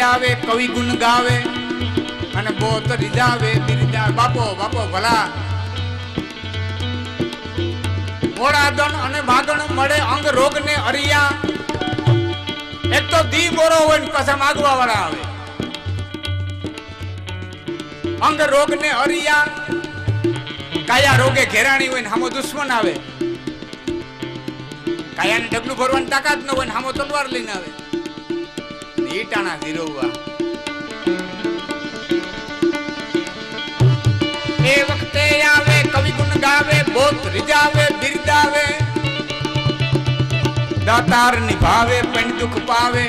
આવે કવિ ગુણ ગાવે અને બોત રીજાવે બિરજા. બાપો બાપો ભલા મોડા દણ અને ભાગણ મળે અંગ રોગ ને અરિયા. એક તો દી બોરો હોય ને પાછા માગવા વાળા આવે. અંગ રોગ ને અરિયા, કાયા રોગે ઘેરાણી હોય ને હામો દુશ્મન આવે. કાયાને ડગલું ભરવાની તાકાત ન હોય ને હામો તલવાર લઈને આવે. ઈટાણા ધીરવવા એ વખતે આવે કવિ ગુણ ગાવે બોત રીજાવે બિરદાવે. દાતાર નિભાવે પણ દુઃખ પાવે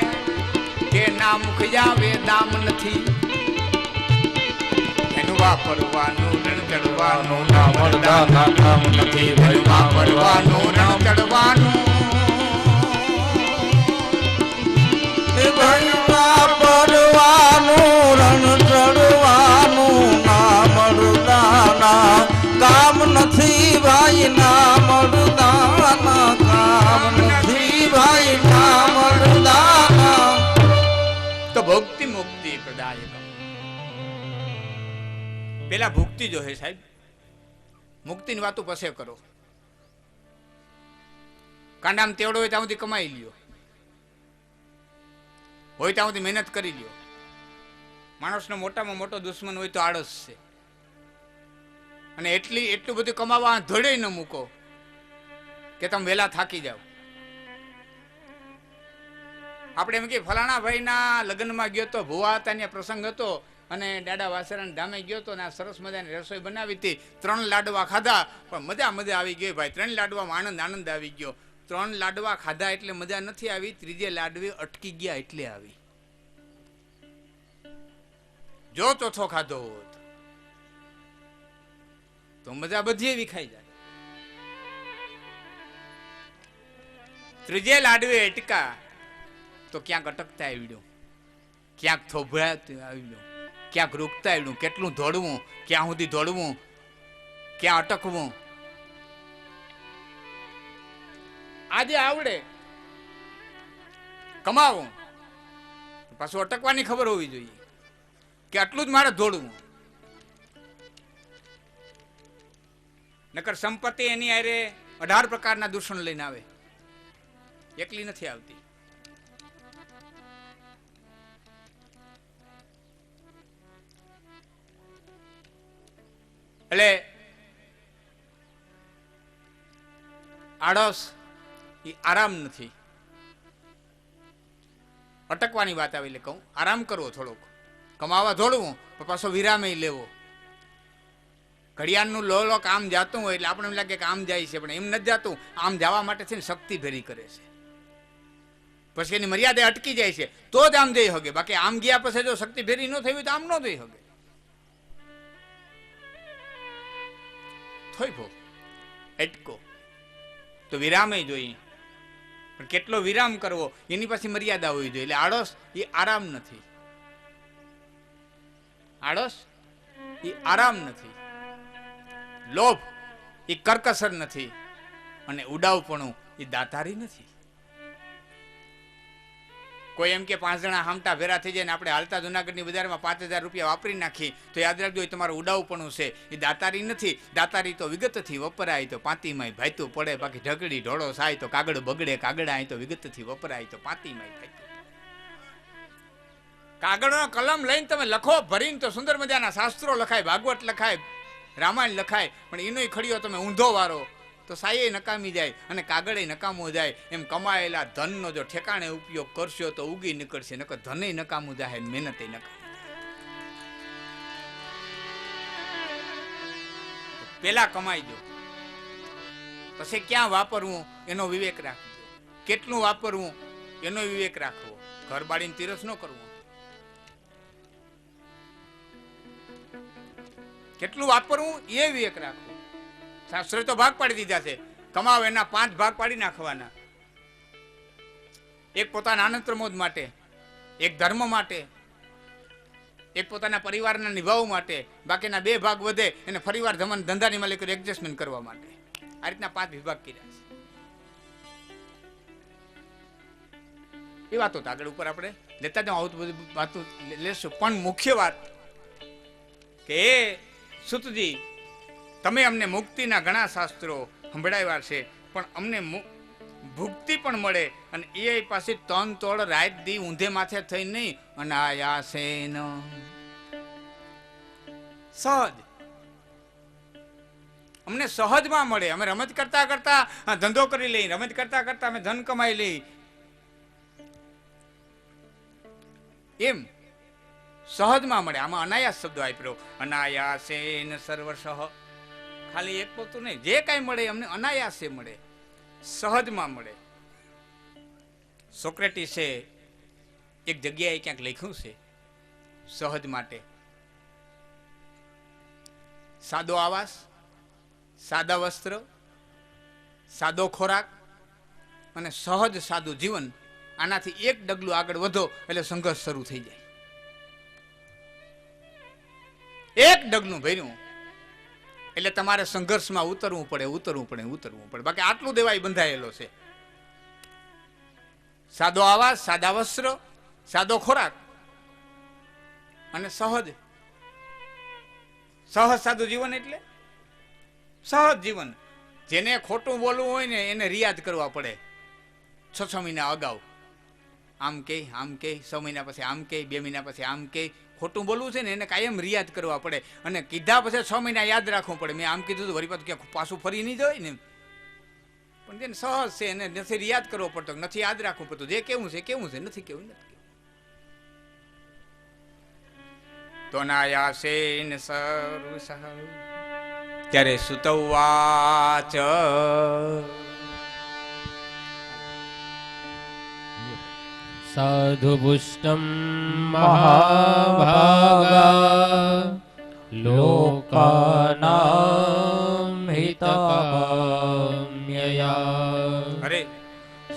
કે ના મુખ જાવે દામ નથી. એનું વાપરવાનું રણ ચડવાનું ના વરદાના કામ નથી. એનું વાપરવાનું રણ ચડવાનું વાપરવાનું રણ ચડવાનું ના વરદાના કામ નથી ભાઈ. ના વરદાના કામ નથી ભાઈ. ના વરદાના. તો ભક્તિ મુક્તિ પ્રદાયક. પેલા ભક્તિ જો હે સાહેબ, મુક્તિની વાતો પછી કરો. કાંડામાં તેવડો હોય ત્યાં સુધી કમાઈ લ્યો, હોય ત્યાં સુધી મહેનત કરી લ્યો. માણસનો મોટામાં મોટો દુશ્મન હોય તો આળસ છે. અને એટલું બધું કમાવા ધોડે ન મૂકો કે તમે વહેલા થાકી જાઓ. આપણે એમ કે ફલાણા ભાઈના લગ્નમાં ગયો તો, ભુવા હતા ત્યાં પ્રસંગ હતો અને દાદા વાસરાના ધામે ગયો તો ને આ સરસ મજાની રસોઈ બનાવી હતી. 3 લાડવા ખાધા પણ મજા આવી ગઈ ભાઈ. 3 લાડવામાં આનંદ આવી ગયો. 3 લાડવા ખાધા એટલે મજા નથી આવી, ત્રીજે લાડવે અટકી ગયા એટલે આવી. જો ચોથો ખાધો હોત તો મજા બધી એવી ખાઈ જાય. ત્રીજે લાડવે અટકા તો ક્યાંક અટકતા આવડ્યું, ક્યાંક થોભરાતું આવડ્યું, ક્યાંક રૂકતા આવડ્યું. કેટલું દોડવું, ક્યાં સુધી દોડવું, ક્યાં અટકવું. આજે આવડે કમાવું, પાછું અટકવાની ખબર હોવી જોઈએ કે આટલું જ મારે દોડવું. નકર સંપત્તિ એની આરે 18 પ્રકારના દૂષણ લઈને આવે, એકલી નથી આવતી. એટલે આળસ એ આરામ નથી. અટકવાની વાત આવી એટલે કહું, આરામ કરવો થોડોક. કમાવા દોડવું પણ પાછો વિરામે લેવો. ઘડિયાળનું લો આમ જાતું હોય એટલે આપણે એમ લાગે કે આમ જાય છે, પણ એમ નથી જાતું. આમ જવા માટે છે ને શક્તિ ભેરી કરે છે. પછી એની મર્યાદા અટકી જાય છે તો જ આમ જઈ શકે. બાકી આમ ગયા પછી જો શક્તિ ભેરી ન થઈ હોય તો આમ ન જઈ શકે. થોઈ ભો અટકો તો વિરામે જોઈએ, પણ કેટલો વિરામ કરવો એની પાછી મર્યાદા હોવી જોઈએ. એટલે આળસ એ આરામ નથી. આળસ એ આરામ નથી. લોભ એ કરકસર નથી. અને ઉડાવપણું એ દાતારી નથી. કોઈ એમ કે 5 જણા હામટા ભેરા થઈ જાય ને આપણે હાલતા જુનાગઢની બજારમાં 5000 રૂપિયા વાપરી નાખી તો યાદ રાખજો તમારું ઉડાવપણું છે. એ દાતારી નથી. દાતારી તો વિગતથી વપરાય તો પાતીમાંય ભાઈતું પડે. બાકી ઢગડી ઢોળો થાય તો કાગળ બગડે. કાગળ આય તો વિગતથી વપરાય તો પાતીમાંય ભાઈતું. કાગળનો કલમ લઈને તમે લખો ભરીને તો સુંદર મજાના શાસ્ત્રો લખાય, ભાગવત લખાય, રામાયણ લખાય. પણ એનો ખડીયો તમે ઊંધો વારો તો સાયે નકામી જાય અને કાગળે નકામો જાય. એમ કમાયેલા ધનનો જો ઠેકાણે ઉપયોગ કરશો તો ઉગી નીકળશે, નકર ધને નકામું જાય, મહેનતે નકામી. પેલા કમાઈ દો, પછી ક્યાં વાપરવું એનો વિવેક રાખજો. કેટલું વાપરવું એનો વિવેક રાખવો. ઘર બાળીને તીરસ ન કરવું. કેટલું વાપરવું એ વિવેક રાખવો. શાસ્ત્રે તો ભાગ પાડી દીધા છે. કમાવ એના 5 ભાગ પાડી નાખવાના. એક પોતાના આનંદ પ્રમોદ માટે, એક ધર્મ માટે, એક પોતાના પરિવારના નિભાવ માટે, બાકીના 2 ભાગ વધે એને ફરીવાર ધંધાની માલિકો એડજસ્ટમેન્ટ કરવા માટે. આ રીતના 5 વિભાગ કર્યા છે. એ વાતો તો આગળ ઉપર આપણે લેતા જાઓ, આવું બધું વાતો લેશું. પણ મુખ્ય વાત કે સુતજી, તમે અમને મુક્તિના ઘણા શાસ્ત્રો સંભળાવ્યા છે, પણ અમને ભુક્તિ પણ મળે, અને એ પાસે તન તોડ રાત દી ઊંધે માથે થઈ નહીં, અનાયાસેન સહજ અમને સહજમાં મળે. અમે રમત કરતા કરતા ધંધો કરી લઈ, રમત કરતા કરતા અમે ધન કમાઈ લઈ, એમ સહજમાં મળે. આમાં અનાયાસ શબ્દ વાપર્યો, અનાયાસેન સર્વશઃ. ખાલી એક પોતું નહીં, જે કાંઈ મળે અમને અનાયાસે મળે, સહજમાં મળે. સોક્રેટીસે એક જગ્યાએ ક્યાંક લખ્યું છે સહજ માટે, સાદો આવાસ, સાદા વસ્ત્ર, સાદો ખોરાક અને સહજ સાદું જીવન, આનાથી એક ડગલું આગળ વધો એટલે સંઘર્ષ શરૂ થઈ જાય. એક ડગલું ભર્યું એટલે તમારે સંઘર્ષમાં ઉતરવું પડે. બાકી આટલું દેવાય બંધાયેલો છે. સાદો આવાસ, સાદા વસ્ત્ર, સાદો ખોરાક અને સહજ સાદું જીવન. એટલે સહજ જીવન. જેને ખોટું બોલવું હોય ને એને રિયાદ કરવા પડે 6 મહિના અગાઉ. આમ કે 6 મહિના પછી આમ કે, 2 મહિના પછી આમ કે. ખોટું બોલવું છે ને એને કાયમ રિયાદ કરવા પડે, અને કીધા પછી 6 મહિના યાદ રાખવું પડે. મેં આમ કીધું તો વળી પાછું ક્યાં પાછું ફરી નહીં જવાય ને. પણ જેને સહજ છે એને નથી રિયાદ કરવો પડતો, નથી યાદ રાખવું પડતું. જે કેવું છે નથી કેવું. તો નાયાસેન સર્વશઃ. ત્યારે સુતવાચ, સાધુ પુષ્ટમ મહાભાગા લોકાનામ હિતકામ્યયા. અરે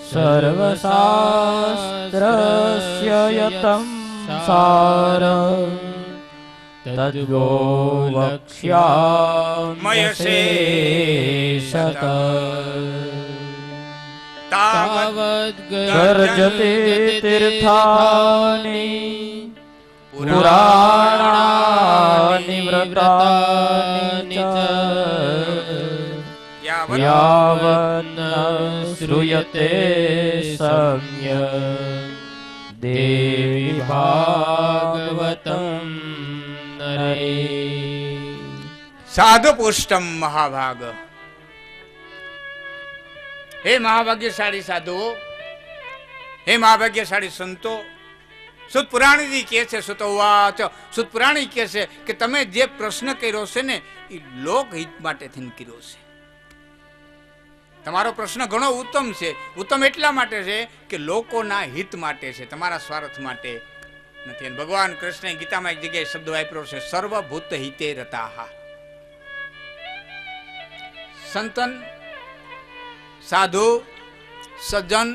સર્વશાસ્ત્રસ્ય યતં સારં તદ્વો વક્ષ્યામ્યશેષતઃ. તાવદ્ ગર્જતે તીર્થાનિ પુરાણાનિ વ્રતાનિ ચ યાવન્ન શ્રૂયતે સમ્યક્ દેવી ભાગવતં નરે. સાધુ પુષ્ટમ મહાભાગ. હે મહાભાગ્યશાળી સાધુઓ, હે મહાભાગ્યશાળી સંતો. સુત પુરાણીજી કહે છે, સુતવાચ, સુત પુરાણી કહે છે કે તમે જે પ્રશ્ન કર્યો છે ને એ લોકહિત માટે થઈને કર્યો છે. તમારો પ્રશ્ન ઘણો ઉત્તમ છે. ઉત્તમ એટલા માટે છે કે લોકોના હિત માટે છે, તમારા સ્વાર્થ માટે નથી. અને ભગવાન કૃષ્ણએ ગીતામાં એક જગ્યાએ શબ્દ વાપર્યો છે, સર્વભૂત હિતે રતાહા. સંતન, સાધુ, સજ્જન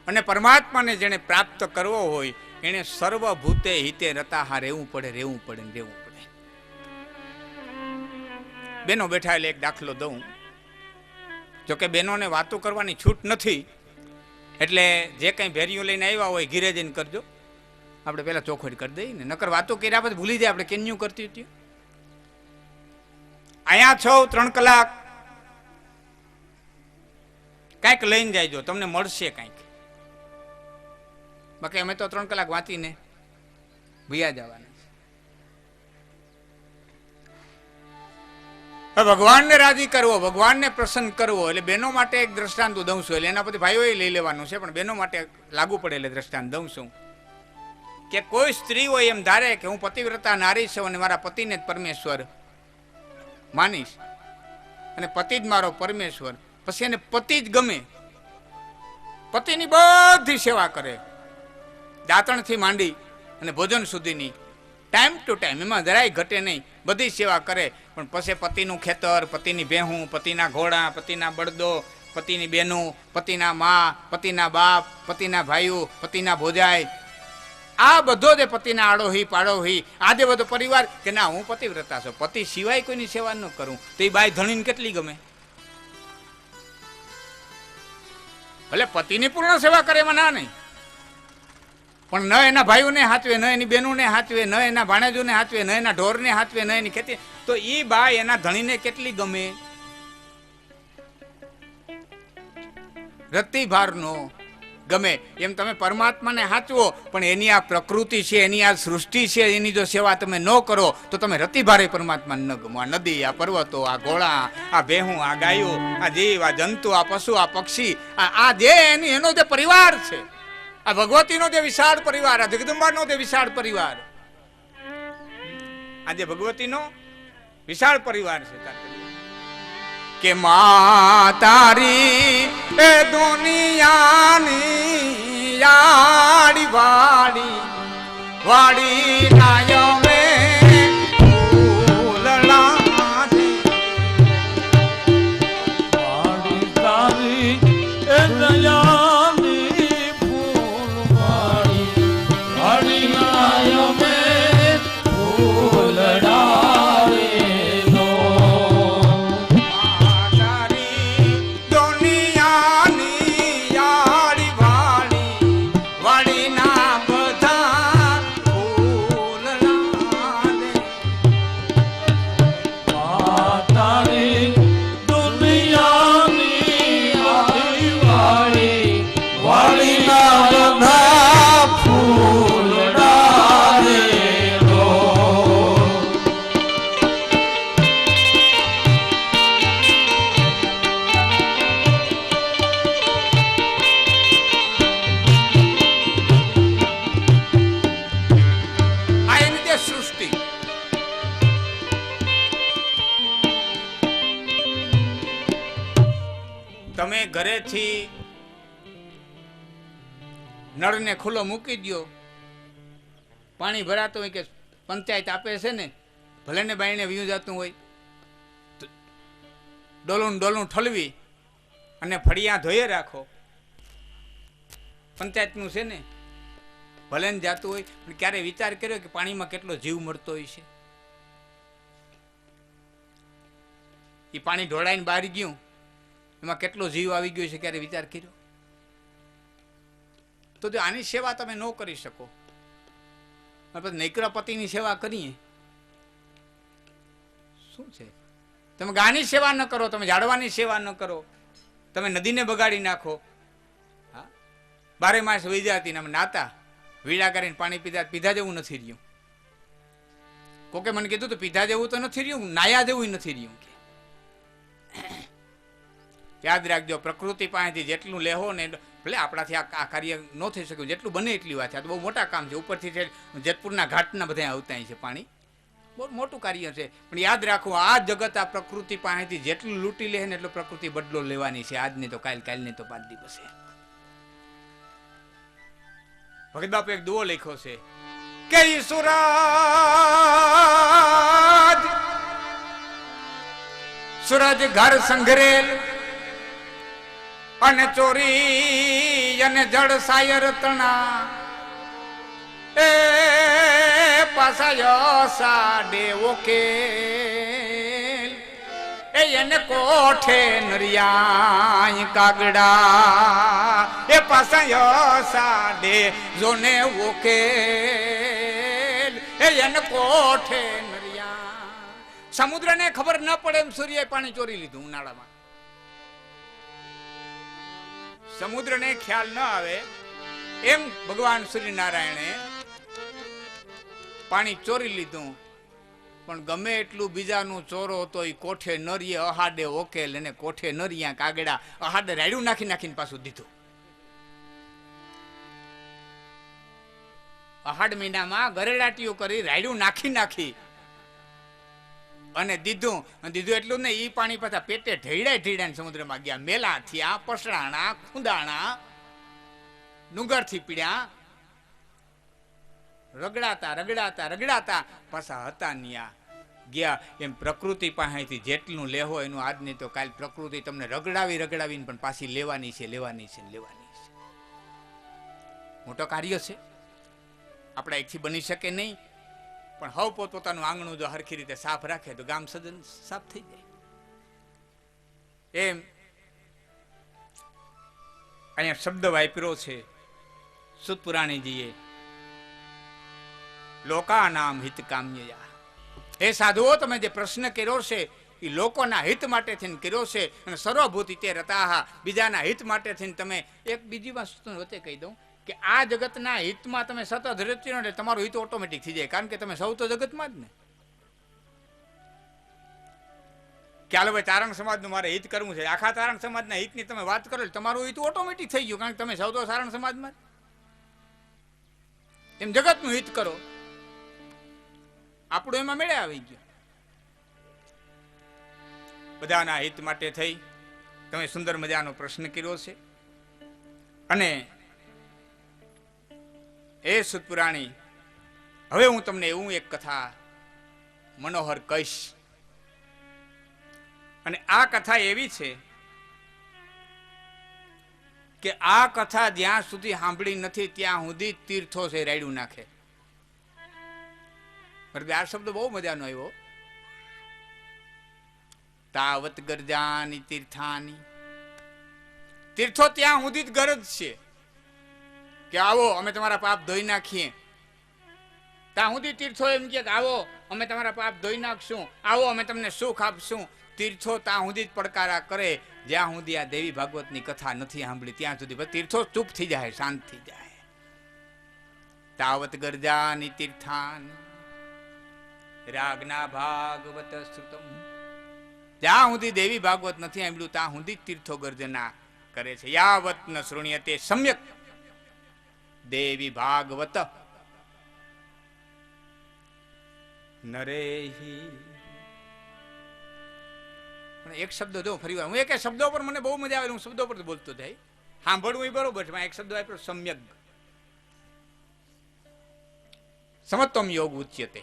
અને પરમાત્માને જેને પ્રાપ્ત કરવો હોય એને સર્વભૂતે હિતે રતાહા રહેવું પડે. બેનો બેઠા એટલે એક દાખલો દઉં. જોકે બહેનોને વાતો કરવાની છૂટ નથી, એટલે જે કંઈ ભેરિયું લઈને આવ્યા હોય ઘીરે જઈને કરજો. આપણે પહેલાં ચોખવટ કરી દઈએ ને, નકર વાતો કર્યા પછી ભૂલી જાય આપણે કેન્યું કરતી હતી. અહીંયા છો 3 કલાક કાંઈક લઈને જાયજો, તમને મળશે કાંઈક. બાકી અમે તો 3 કલાક વાંચીને ભૈયા જવાના. ભગવાનને રાજી કરવો, ભગવાનને પ્રસન્ન કરવો, એટલે બહેનો માટે એક દ્રષ્ટાંત દઉં છું. એટલે એના પછી ભાઈઓએ લઈ લેવાનું છે, પણ બહેનો માટે લાગુ પડે એટલે દ્રષ્ટાંત દઉં છું. કે કોઈ સ્ત્રી હોય એમ ધારે કે હું પતિવ્રતા નારી છું અને મારા પતિને જ પરમેશ્વર માનીશ, અને પતિ જ મારો પરમેશ્વર. પછી એને પતિ જ ગમે, પતિની બધી સેવા કરે, દાંતણથી માંડી અને ભોજન સુધીની, ટાઈમ ટુ ટાઈમ, એમાં જરાય ઘટે નહીં, બધી સેવા કરે. પણ પછી પતિનું ખેતર, પતિની ભેહું, પતિના ઘોડા, પતિના બળદો, પતિની બહેનું, પતિના મા, પતિના બાપ, પતિના ભાઈઓ, પતિના ભોજાઈ, આ બધો જે પતિના આડોહી પાડોહી, આ જે બધો પરિવાર કે ના હું પતિવ્રતા છું, પતિ સિવાય કોઈની સેવા ન કરું, તો એ બાઈ ધણીને કેટલી ગમે. ભલે પતિની પૂર્ણ સેવા કરે એમાં ના નહીં, પણ ન એના ભાઈઓને હાચવે, ન એની બહેનોને હાચવે, ન એના ભાણેજોને હાચવે, ન એના ઢોરને હાચવે, ન એની ખેતી, તો ઈ બા એના ધણીને કેટલી ગમે? રત્તી ભારનો ગમે. એમ તમે પરમાત્માને હાચવો, પણ એની આ પ્રકૃતિ છે, એની આ સૃષ્ટિ છે, એની જો સેવા તમે ન કરો તો તમે રતિભારે પરમાત્માને ન ગમો. આ નદી, આ પર્વતો, આ ઘોડા, આ ભેહું, આ ગાયો, આ જીવ, આ જંતુ, આ પશુ, આ પક્ષી, આ જે એનો જે પરિવાર છે, આ ભગવતીનો જે વિશાળ પરિવાર, આ જગદંબાનો જે વિશાળ પરિવાર, આ જે ભગવતીનો વિશાળ પરિવાર છે, કે મા તારી એ દુનિયાની યાડી વાડી વાડી નાયો મે ફૂલડા દે. વાડી તારી એ દયાની ફૂલવાડી વાડી નાયો મે ફૂલડા રે નો. મા તારી દુનિયાની યાડી વાડી વાડી ના બધા ફૂલડા દે. તારી દુનિયાની વાડી વાડી ના બધા ફૂલડા રે રો. આ એની જે સૃષ્ટિ, તમે ઘરેથી નળને ખુલ્લો મૂકી દો, પાણી ભરાતું હોય કે પંચાયત આપે છે ને, ભલે ને બાઈને વ્યૂ જતું હોય, તો ડોલું ડોલું ઠલવી અને ફળિયા ધોઈ રાખો. પંચાયતનું છે ને, ભલે ને જાતું હોય, પણ ક્યારે વિચાર કર્યો કે પાણીમાં કેટલો જીવ મળતો હોય છે? એ પાણી ઢોળાઈને બહાર ગયું, એમાં કેટલો જીવ આવી ગયો છે, ક્યારે વિચાર કર્યો? તો જો આની સેવા તમે ન કરી શકો, પછી નૈક્રપતિની સેવા કરીએ શું છે? તમે ગાની સેવા ન કરો, તમે ઝાડવાની સેવા ન કરો, તમે નદીને બગાડી નાખો. હા, બારે માસ વહી જતી અમે નાતા, વીડા કરીને પાણી પીધા, પીધા જેવું નથી રહ્યું. કોકે મને કીધું તો પીધા જેવું તો નથી રહ્યું, નાયા જેવું નથી રહ્યું. કે યાદ રાખજો, પ્રકૃતિ પાસેથી જેટલું લેહો ને, ભલે આપણાથી આ કાર્ય ન થઈ શક્યું, જેટલું બને એટલી વાત છે. આ તો બહુ મોટા કામ છે. ઉપરથી છે જેતપુરના ઘાટના બધા આવતા છે પાણી, બહુ મોટું કાર્ય છે. પણ યાદ રાખવું, આ જગત આ પ્રકૃતિ પાસેથી જેટલું લૂંટી લે ને એટલો પ્રકૃતિ બદલો લેવાની છે. આજ નહીં તો કાલ, કાલ નહીં તો 5 દિવસે. ભગત બાપુ એક દુઓ લખ્યો છે કે સૂરજ ઘર સંઘરેલ અને ચોરી અને જળ સાયર તણા એ પાસાયો સાડે ઓકે એ એને કોઠે નરિયાય કાગડા એ પાસાયો સાડે જોને ઓકે એ એને કોઠે નરિયા. સમુદ્રને ખબર ન પડે એમ સૂર્યએ પાણી ચોરી લીધું ઉનાળામાં. સમુદ્રને ખ્યાલ ન આવે એમ ભગવાન સૂર્યનારાયણે પાણી ચોરી લીધું. પણ ગમે એટલું બીજાનું ચોરો તો એ કોઠે નરીએ અહાડે ઓકેલ, એને કોઠે નરિયા કાગડા અહાડે રાયડું નાખી નાખીને પાછું દીધું. અહાડ મહિનામાં ગરેડાટીઓ કરી રાયડું નાખી નાખી અને દીધું. એટલું ને, ઈ પાણી પાછા પેટે ઢેડાય ઢેડાય સમુદ્રમાં ગયા. મેલા થયા, પસરાણા, ખુંદાણા, ડુંગરથી પીડ્યા, રગડાતા પાછા હતા ન્યા ગયા. એમ પ્રકૃતિ પાસેથી જેટલું લેવો એનું આજ નહીં તો કાલ પ્રકૃતિ તમને રગડાવીને પણ પાછી લેવાની છે. મોટો કાર્ય છે, આપણા એકથી બની શકે નહીં. પણ હવ પોતપોતાનું આંગણું જો હરખી રીતે સાફ રાખે તો ગામ સદન સાફ થઈ જાય. એમ અહીંયા શબ્દ વાપર્યો છે સુત પુરાણીજીએ લોકાનામ હિત કામ્યયા. એ સાધુઓ, તમે જે પ્રશ્ન કર્યો છે એ લોકોના હિત માટે થઈને કર્યો છે, અને સર્વભૂતિ તે રતાહા, બીજાના હિત માટે થઈને તમે. એક બીજી વસ્તુ વચ્ચે કહી દઉં કે આ જગતના હિતમાં તમે સતત રચ્યો એટલે તમારું હિત ઓટોમેટિક થઈ જાય, કારણ કે તમે સૌ તો જગતમાં જ ને. ચાલો ભાઈ, તારણ સમાજનું મારે હિત કરવું છે, આખા તારણ સમાજના હિતની તમે વાત કરો એટલે તમારું હિત ઓટોમેટિક થઈ ગયું, કારણ કે તમે સૌ તો તારણ સમાજમાં. એમ જગતનું હિત કરો, આપણું એમાં મેળે આવી ગયું. બધાના હિત માટે થઈ તમે સુંદર મજાનો પ્રશ્ન કર્યો છે. અને એ સુતપુરાણી, હવે હું તમને એવું એક કથા મનોહર કહીશ. અને આ કથા એવી છે કે આ કથા જ્યાં સુધી સાંભળી નથી ત્યાં સુધી તીર્થો છે રાયડું નાખે. આ શબ્દ બહુ મજાનો આવ્યો. તાવત ગરજાની તીર્થાની, તીર્થો ત્યાં સુધી જ ગરજ છે કે આવો અમે તમારા પાપ ધોઈ નાખીએ. ત્યાં સુધી તીર્થો એમ કે આવો અમે તમારા પાપ ધોઈ નાખશું, આવો અમે તમને સુખ આપશું. તીર્થો ત્યાં સુધી જ પડકારા કરે જ્યાં સુધી આ દેવી ભાગવતની કથા નથી સાંભળી ત્યાં સુધી. તીર્થો ચૂપ થઈ જાય, શાંત થઈ જાય. તાવત ગરજાની તીર્થાની રાગના ભાગવત શ્રુતમ, જ્યાં સુધી દેવી ભાગવત નથી સાંભળ્યું ત્યાં સુધી તીર્થો ગર્જના કરે છે. યાવત ન શૃણ્યતે સમ્યક દેવી ભાગવત નરેહી. એક શબ્દ જો ફરી વાર, હું એક શબ્દો પર મને બહુ મજા આવે, હું શબ્દો પર બોલતો જાય, સાંભળવું એ બરોબર છે. એક શબ્દ આપ્યો સમ્યક. સમત્વમ યોગ ઉચ્યતે.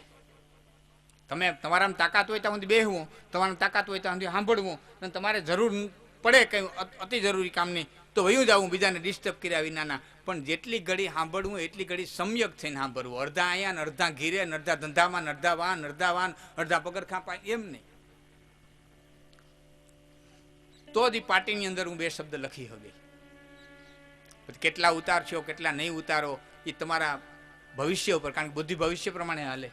તમે તમારામાં તાકાત હોય ત્યાં સુધી બેહવું, તમારામાં તાકાત હોય ત્યાં સુધી સાંભળવું, અને તમારે જરૂર પડે કંઈ અતિ જરૂરી કામની તો વયું જવું બીજાને ડિસ્ટર્બ કર્યા વિનાના. પણ જેટલી ઘડી સાંભળવું એટલી ઘડી સમ્યક થઈને સાંભળવું. અડધા અહીંયા ને અડધા ઘીરે ને અડધા ધંધામાં ને અડધા વાન અડધા પગરખાં પાય, એમ નહીં. તો જ પાર્ટીની અંદર હું બે શબ્દ લખી હવે. કેટલા ઉતારશો કેટલા નહીં ઉતારો એ તમારા ભવિષ્ય ઉપર, કારણ કે બુદ્ધિ ભવિષ્ય પ્રમાણે હાલે.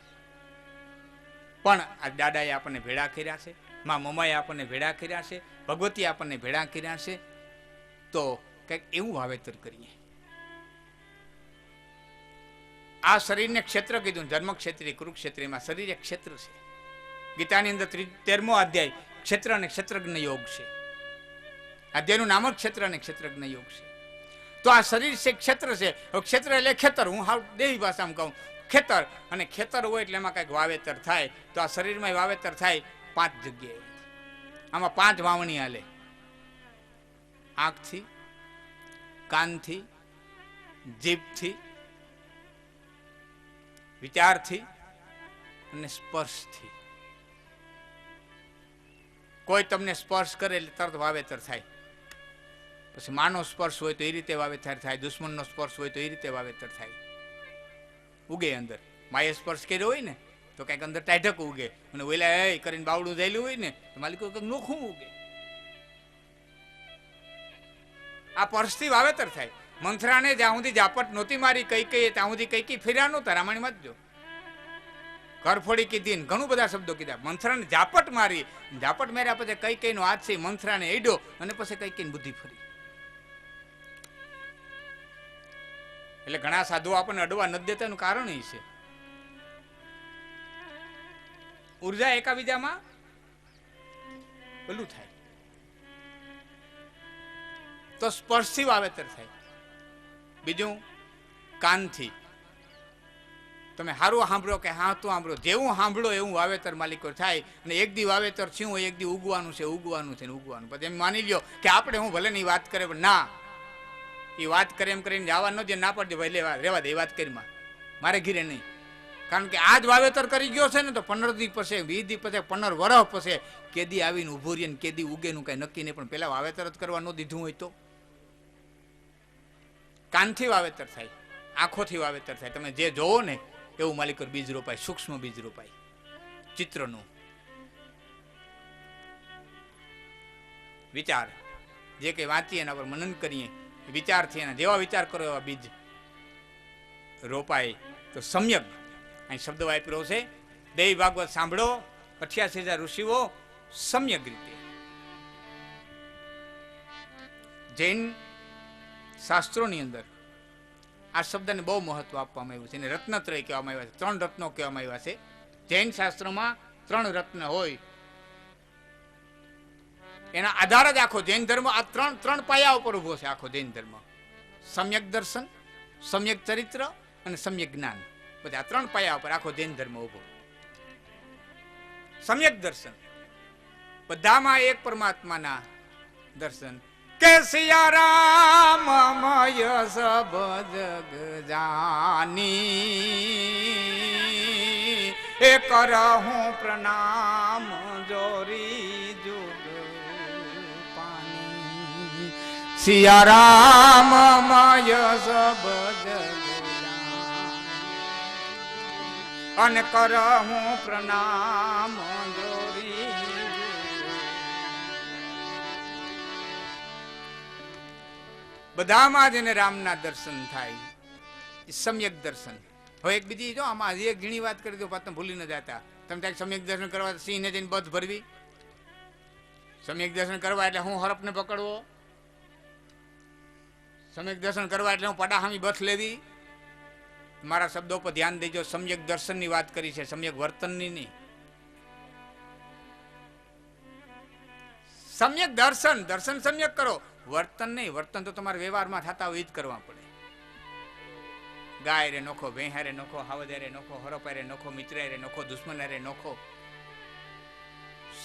પણ આ દાદાએ આપણને ભેળા કર્યા છે, મા મમાએ આપણને ભેળા કર્યા છે, ભગવતી આપણને ભેળા કર્યા છે. તો કંઈક એવું વાવેતર કરીએ. આ શરીરને ક્ષેત્ર કીધું, ધર્મ ક્ષેત્રી કુરુક્ષેત્રીમાં શરીર એક ક્ષેત્ર છે. ગીતાની અંદર 13મો અધ્યાય ક્ષેત્ર અને ક્ષેત્રજ્ઞ યોગ છે. અધ્યાયનું નામ જ ક્ષેત્ર અને ક્ષેત્રજ્ઞ યોગ છે. તો આ શરીર છે ક્ષેત્ર છે. ક્ષેત્ર એટલે ખેતર, હું હાવ દેવી ભાષામાં કહું ખેતર. અને ખેતર હોય એટલે એમાં કંઈક વાવેતર થાય. તો આ શરીરમાં વાવેતર થાય 5 જગ્યાએ. આમાં 5 વાવણી હાલે. આંખથી, કાનથી, જીભથી, વિચારથી અને સ્પર્શથી. કોઈ તમને સ્પર્શ કરે એટલે તરત વાવેતર થાય. પછી માનો સ્પર્શ હોય તો એ રીતે વાવેતર થાય, દુશ્મનનો સ્પર્શ હોય તો એ રીતે વાવેતર થાય. ઉગે અંદર. માએ સ્પર્શ કર્યો હોય ને તો કંઈક અંદર ટાઢક ઉગે, અને ઓલા એ કરીને બાવડું થયેલું હોય ને તો માલિકો કંઈક નોખું ઉગે. આ પરસથી વાવેતર થાય. મંથરાને જ્યાં સુધી ઝાપટ નહોતી મારી કઈ કઈ ત્યાં સુધી કઈ કઈ ફેર્યા નહોતા. રામાયણમાં જ જો કરફોડી કીધી ને ઘણું બધા શબ્દો કીધા. મંથરાને ઝાપટ મારી, ઝાપટ માર્યા પછી કઈ કઈ નો હાથ છે મંથરાને એડ્યો, અને પછી કઈ કઈ બુદ્ધિ ફરી. એટલે ઘણા સાધુઓ આપણને અડવા નથી દેતા એનું કારણ એ છે ઉર્જા એકાબીજામાં પેલું થાય. તો સ્પર્શથી વાવેતર થાય. બીજું કાનથી. તમે સારું સાંભળો કે હા તો સાંભળો, જેવું સાંભળો એવું વાવેતર માલિકો થાય. અને એક દી વાવેતર થયું હોય, એક દી ઉગવાનું છે ઉગવાનું છે ને ઉગવાનું. પછી એમ માની લ્યો કે આપણે હું ભલે ની વાત કરે પણ ના, એ વાત કરે એમ કરીને જવા ન દે, ના પડે ભાઈ રેવા દે, એ વાત કરીમાં મારે ઘીરે નહીં. કારણ કે આજ વાવેતર કરી ગયો છે ને તો 15 દી પછી 20 દી પછી 15 વર્ષ પછી કેદી આવીને ઉભું રહીને કેદી ઉગેનું કઈ નક્કી નહીં. પણ પેલા વાવેતર જ કરવા ન દીધું હોય તો. કાનથી વાવેતર થાય, આંખોથી વાવેતર થાય. તમે જે જોવો ને એવું માલિક બીજ રોપાય, સૂક્ષ્મ બીજ રોપાય ચિત્રનું. વિચાર જે કંઈ વાંચીએ એના પર મનન કરીએ, વિચારથી એના જેવા વિચાર કરો એવા બીજ રોપાય. તો સમ્યક અહીં શબ્દ વાપર્યો છે દેવી ભાગવત સાંભળો 88,000 ઋષિઓ સમ્યક રીતે. જૈન શાસ્ત્રોની અંદર આ શબ્દને બહુ મહત્વ આપવામાં આવ્યું છે અને રત્નત્રય કહેવામાં આવ્યા છે. 3 રત્નો કહેવામાં આવ્યા છે. જૈન શાસ્ત્રોમાં 3 રત્ન હોય, એના આધાર જ આખો જૈન ધર્મ આ ત્રણ પાયા ઉપર ઉભો છે. આખો જૈન ધર્મ સમ્યક દર્શન, સમ્યક ચરિત્ર અને સમ્યક જ્ઞાન, બધા 3 પાયા ઉપર આખો જૈન ધર્મ ઉભો. સમ્યક દર્શન બધામાં એક પરમાત્માના દર્શન કે સિયા રામ મય સબ જગ જાની એ કરહું પ્રણામ જોરી જુગ પાની. સિયા રામ મય સબ જગ અને કરહું પ્રણામ જોરી. બધામાં જેને રામના દર્શન થાય એ સમ્યક દર્શન. હવે એક બીજી જો આમાં હજી એક ઘણી વાત કરી દો, તમે ભૂલી ન જતા. તમે ત્યાં સમ્યક દર્શન કરવા સિંહને જઈને બધ ભરવી, સમ્યક દર્શન કરવા એટલે હું હરપને પકડવો, સમ્યક દર્શન કરવા એટલે હું પડાહામી બથ લેવી. મારા શબ્દો પર ધ્યાન દેજો. સમ્યક દર્શનની વાત કરી છે, સમ્યક વર્તનની નહીં. સમ્યક દર્શન, દર્શન સમ્યક કરો, વર્તન નહીં. વર્તન તો તમારા વ્યવહારમાં થતા હોય એ જ કરવા પડે. ગાય રે નોખો, ભેંહા રે નોખો, હાવદે રે નોખો, હરોપા રે નોખો, મિત્ર રે નોખો, દુશ્મન રે નોખો.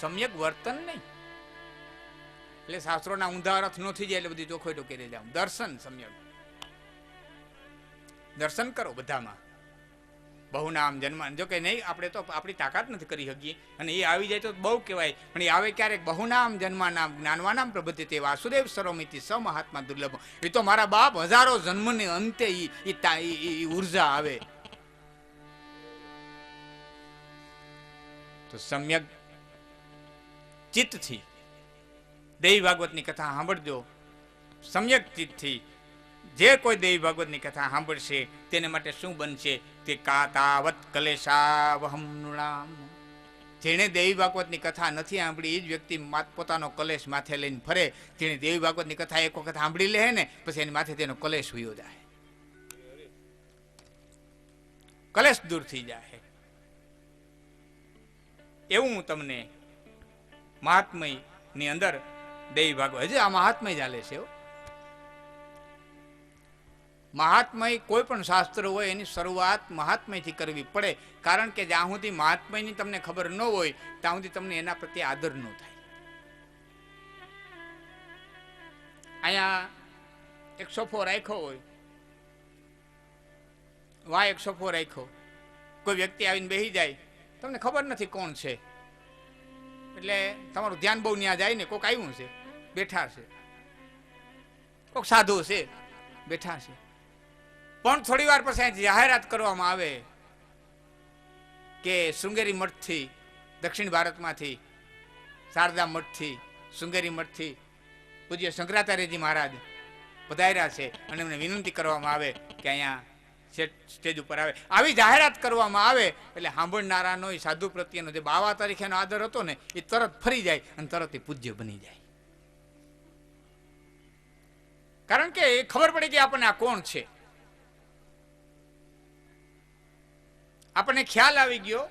સમ્યક વર્તન નહીં. એટલે શાસ્ત્રોના ઊંધા અર્થ ન થઈ જાય એટલે બધી ચોખ્ખોઈ તો કરી જાઉં. દર્શન સમ્યક દર્શન કરો બધામાં. બહુનામ જન્માન જો કે નહીં, આપણે તો આપણી તાકાત નથી કરી શકીએ, અને એ આવી જાય તો બહુ કહેવાય. પણ એ આવે ક્યારેક બહુનામ જન્માનામ જ્ઞાનવાનામ પ્રબુદ્ધિ તે વાસુદેવ સર્વમિતિ સ મહાત્મા દુર્લભ. એ તો મારા બાપ હજારો જન્મને અંતે એ ઉર્જા આવે. તો સમ્યક ચિત્તથી દેવી ભાગવતની કથા સાંભળજો. સમ્યક ચિત્તથી જે કોઈ દેવી ભાગવતની કથા સાંભળશે તેને માટે શું બનશે? તે કાતાવત કલેશાવહમ નૃણામ. જેણે દેવી ભાગવતની કથા નથી સાંભળી એ જ વ્યક્તિ પોતાનો કલેશ માથે લઈને ફરે. જેણે દેવી ભાગવતની કથા એક વખત સાંભળી લે ને પછી એની માથે તેનો કલેશ વયો જાય, કલેશ દૂર થઈ જાય. એવું હું તમને મહાત્મય ની અંદર દેવી ભાગવત, હજી આ મહાત્મય ચાલે છે. મહાત્મય કોઈ પણ શાસ્ત્ર હોય એની શરૂઆત મહાત્મયથી કરવી પડે. કારણ કે જ્યાં સુધી મહાત્મયની તમને ખબર ન હોય ત્યાં સુધી તમને એના પ્રત્યે આદર ન થાય. અહીંયા એક સોફો રાખ્યો હોય, વાહ એક સોફો રાખ્યો, કોઈ વ્યક્તિ આવીને બેસી જાય, તમને ખબર નથી કોણ છે, એટલે તમારું ધ્યાન બહુ ન્યા જાય ને. કોઈક આવ્યું છે, બેઠા છે, કોઈક સાધુ છે, બેઠા છે. પણ થોડી વાર પછી જાહેરાત કરવામાં આવે કે શૃંગેરી મઠથી, દક્ષિણ ભારતમાંથી, શારદા મઠથી, શૃંગેરી મઠથી પૂજ્ય શંકરાચાર્યજી મહારાજ પધાર્યા છે અને એમને વિનંતી કરવામાં આવે કે અહીંયા સ્ટેજ ઉપર આવે. આવી જાહેરાત કરવામાં આવે એટલે સાંભળનારાનો એ સાધુ પ્રત્યેનો જે બાવા તરીકેનો આદર હતો ને એ તરત ફરી જાય અને તરત એ પૂજ્ય બની જાય. કારણ કે એ ખબર પડી કે આપણને આ કોણ છે, આપણને ખ્યાલ આવી ગયો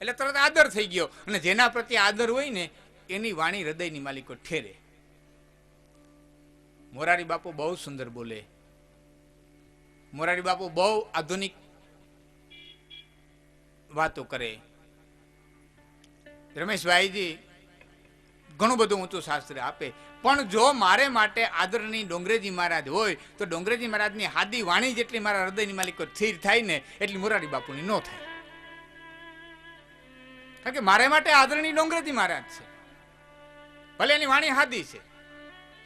એટલે તરત આદર થઈ ગયો. અને જેના પ્રત્યે આદર હોય ને એની વાણી હૃદયની માલિકો ઠેરે. મોરારી બાપુ બહુ સુંદર બોલે, મોરારી બાપુ બહુ આધુનિક વાતો કરે. રમેશભાઈજી ઘણું બધું ઊંચું શાસ્ત્ર આપે. પણ જો મારે માટે આદરણીય ડોંગરેજી મહારાજ હોય તો ડોંગરેજી મહારાજની હાદી વાણી જેટલી મારા હૃદયની માલિકો સ્થિર થાય ને એટલી મોરારી બાપુની ન થાય. કારણ કે મારે માટે આદરણીય ડોંગરેજી મહારાજ છે. ભલે એની વાણી હાદી છે,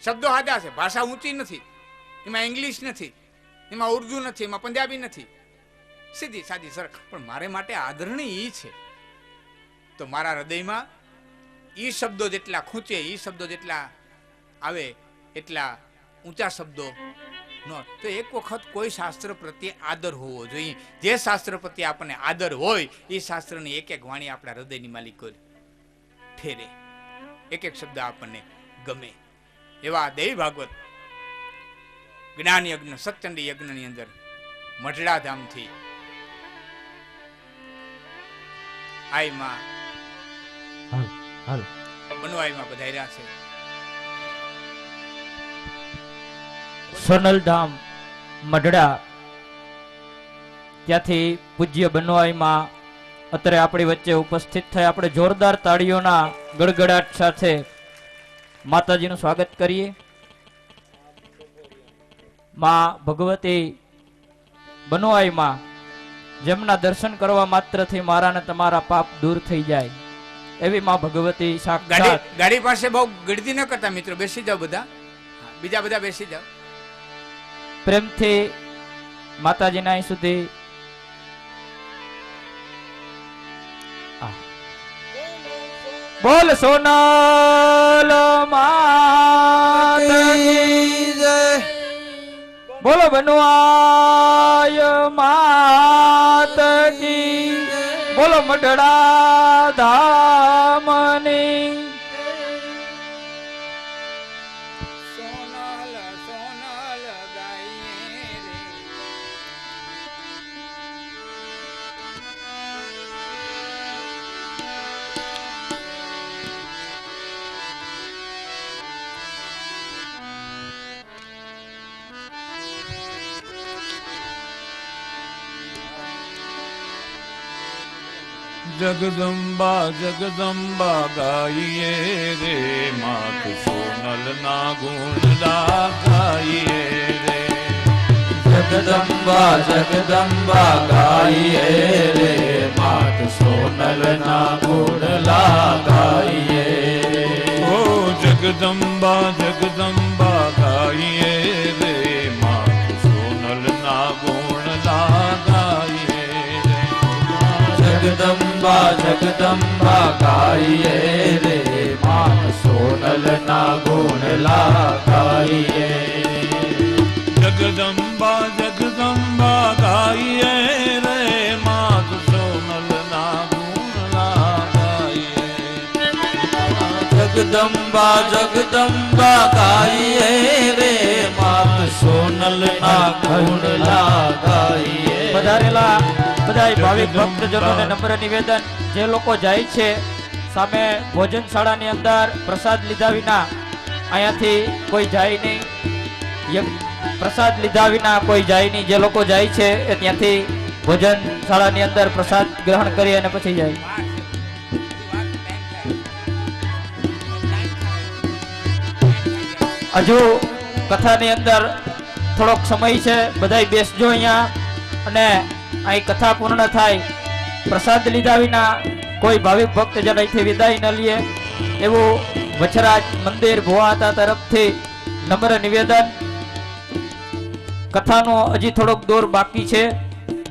શબ્દો હાદા છે, ભાષા ઊંચી નથી, એમાં ઇંગ્લિશ નથી, એમાં ઉર્દુ નથી, એમાં પંજાબી નથી, સીધી સાદી સરળ, પણ મારે માટે આદરણીય ઈ છે. તો મારા હૃદયમાં ઈ શબ્દો જેટલા ખૂંચે, ઈ શબ્દો જેટલા આવે એટલા ઊંચા શબ્દો તો એક વખત કોઈ શાસ્ત્ર પ્રત્યે આદર હોવો જોઈએ. જે શાસ્ત્ર પ્રત્યે આપણને આદર હોય એ શાસ્ત્રની એક એક વાણી આપણા હૃદયની માલિક ઠેરે, એક એક શબ્દ આપણને ગમે. એવા દેવી ભાગવત જ્ઞાન યજ્ઞ સત્યંડી યજ્ઞની અંદર મઢડા ધામથી આઈમાં બનવાઈમાં પધાર્યા છે. સોનલધામ મઢડા ત્યાંથી પૂજ્ય બનવાઈમાં અત્યારે આપણી વચ્ચે ઉપસ્થિત થઈ આપણે જોરદાર તાળીઓના ગડગડાટ સાથે માતાજીનું સ્વાગત કરીએ. માં ભગવતી બનવાઈમાં જેમના દર્શન કરવા માત્રથી મારા ને તમારા પાપ દૂર થઈ જાય એવી માં ભગવતી સાક્ષાત. ગાડી પાસે બહુ ગળદી ન કરતા મિત્રો, બેસી જાઓ બધા, બીજા બધા બેસી જાઓ. પ્રેમથી માતાજીના અહીં સુધી બોલ સોનલ માત કી જય, બોલો બનવાય માત કી, બોલો મઢડા ધામની. સોનલ સોનલ ગાઈએ રે. જગદંબા જગદંબા ગાઈએ રે, માત સોનલ ના ગુણ ગાઈએ રે. જગદંબા જગદંબા ગાઈએ રે, માત સોનલ ના ગુણલા ગાઈએ રે. ઓ જગદંબા જગદંબા ગાઈએ રે, માત સોનલ ના ગુણ ગાઈએ રે. જગદંબા જગદંબા ગાઈએ રે, માત સોનલ ના ગુણલા ગાઈએ રે. જગદંબા જગદંબા ગાઈએ રે, માત સોનલ ના ગુણ ગાઈએ. જગદંબા જગદંબા ગાઈએ રે, માત સોનલ ના ગુણલા ગાઈએ. પધારેલા બધા ભાવિક ભક્તજનોને નમ્ર નિવેદન, જે લોકો જાય છે સામે ભોજનશાળાની અંદર પ્રસાદ લીધા વિના અહીંયાથી કોઈ જાય નહીં. પ્રસાદ લીધા વિના કોઈ જાય નહીં. જે લોકો જાય છે એ ત્યાંથી ભોજનશાળાની અંદર પ્રસાદ ગ્રહણ કરી અને પછી જાય. હજુ કથાની અંદર થોડોક સમય છે, બધાય બેસજો અહીંયા અને અહીં કથા પૂર્ણ થાય. પ્રસાદ લીધા વિના કોઈ ભાવિક ભક્તજન અહીંથી વિદાય ન લે એવું વછરાજ મંદિર ભુવાતા તરફથી નમ્ર નિવેદન. કથાનો હજી થોડોક દોર બાકી છે,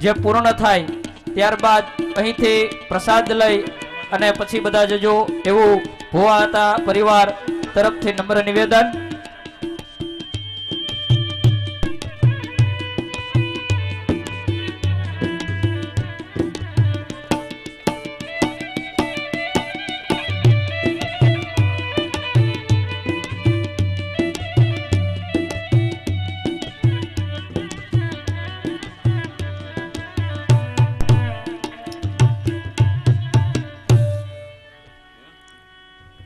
જે પૂર્ણ થાય ત્યારબાદ અહીંથી પ્રસાદ લઈ અને પછી બધા જજો એવું ભુવાતા પરિવાર તરફથી નમ્ર નિવેદન.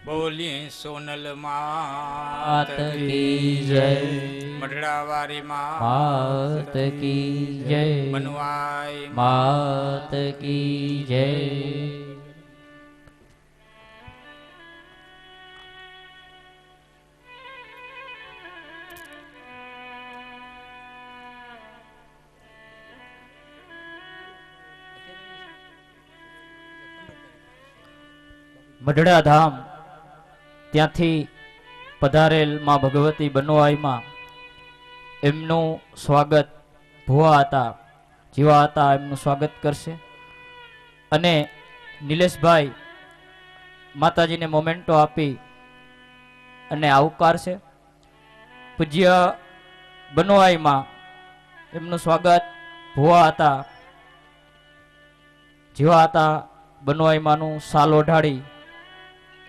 બોલીએ સોનલ માત માત કી જય, મઢડા વારી માત કી જય, બનવાઈ માત કી જય. મઢડા ધામ ત્યાંથી પધારેલ માં ભગવતી બનવાઈમાં એમનું સ્વાગત ભુવા હતા, જીવા હતા, એમનું સ્વાગત કરશે અને નિલેશભાઈ માતાજીને મોમેન્ટો આપી અને આવકારશે. પૂજ્ય બનવાઈમાં એમનું સ્વાગત ભુવા હતા, જેવા હતા બનવાઈમાંનું સાલ ઓઢાડી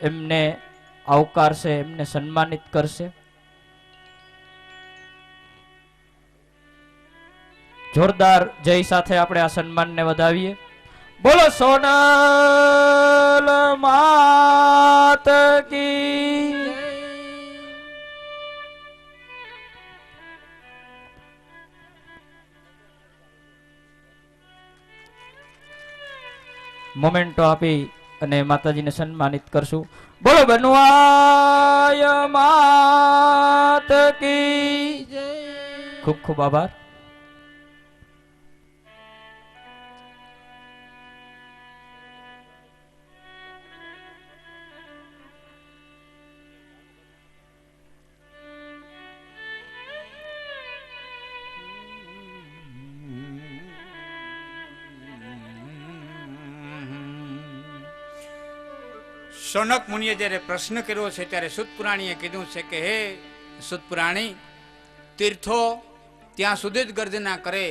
એમને આવકારશે, એમને સન્માનિત કરશે. જોરદાર જય સાથે આપણે આ સન્માનને વધાવીએ. બોલો સોનલ માત કી. મોમેન્ટો આપી અને માતાજીને સન્માનિત કરશું. બોલો બનવાય માત કી. ખૂબ ખૂબ આભાર. શૌનક મુનિએ જ્યારે પ્રશ્ન કર્યો છે ત્યારે સુત પુરાણીએ કીધું છે કે હે સુત પુરાણી, તીર્થો ત્યાં સુધી જ ગર્જના કરે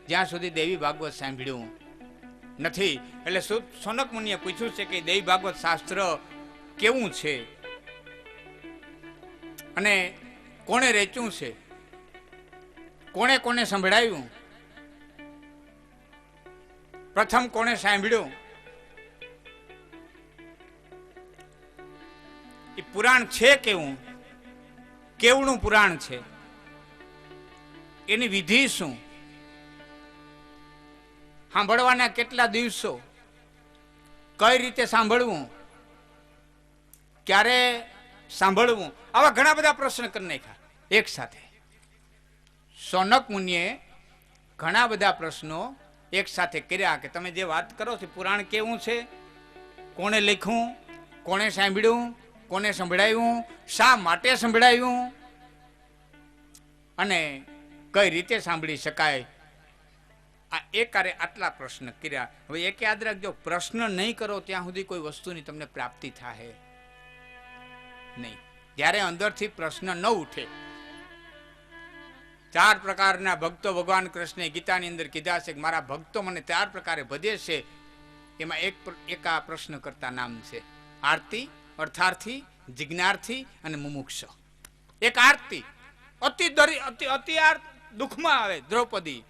જ્યાં સુધી દેવી ભાગવત સાંભળ્યું નથી. એટલે શૌનક મુનિએ પૂછ્યું છે કે દેવી ભાગવત શાસ્ત્ર કેવું છે અને કોણે રેચ્યું છે, કોણે કોને સંભળાવ્યું, પ્રથમ કોણે સાંભળ્યું, એ પુરાણ છે કેવું, કેવડું પુરાણ છે, એની વિધિ શું, સાંભળવાના કેટલા દિવસો, કઈ રીતે સાંભળવું, ક્યારે સાંભળવું, આવા ઘણા બધા પ્રશ્ન કરી નાખ્યા એક સાથે. શૌનક મુનિએ ઘણા બધા પ્રશ્નો એક સાથે કર્યા કે તમે જે વાત કરો છો પુરાણ કેવું છે, કોણે લખ્યું, કોણે સાંભળ્યું, કોને સંભળાવ્યું, શા માટે સંભળાવ્યું અને કઈ રીતે સાંભળી શકાય. આ એકારે આટલા પ્રશ્ન કર્યા. હવે એક યાદ રાખજો, પ્રશ્ન નહીં કરો ત્યાં સુધી કોઈ વસ્તુની તમને પ્રાપ્તિ થાય નહીં. જ્યારે અંદરથી પ્રશ્ન ન ઉઠે. 4 પ્રકારના ભક્તો ભગવાન કૃષ્ણે ગીતાની અંદર કીધા છે કે મારા ભક્તો મને 4 પ્રકારે ભજે છે. એમાં એક આ પ્રશ્ન કરતા નામ છે આરતી, અર્થાર્થી, જિજ્ઞાર્થી અને મુમુક્ષ. એક આરતી, અતિ દુઃખમાં આવે દ્રૌપદી,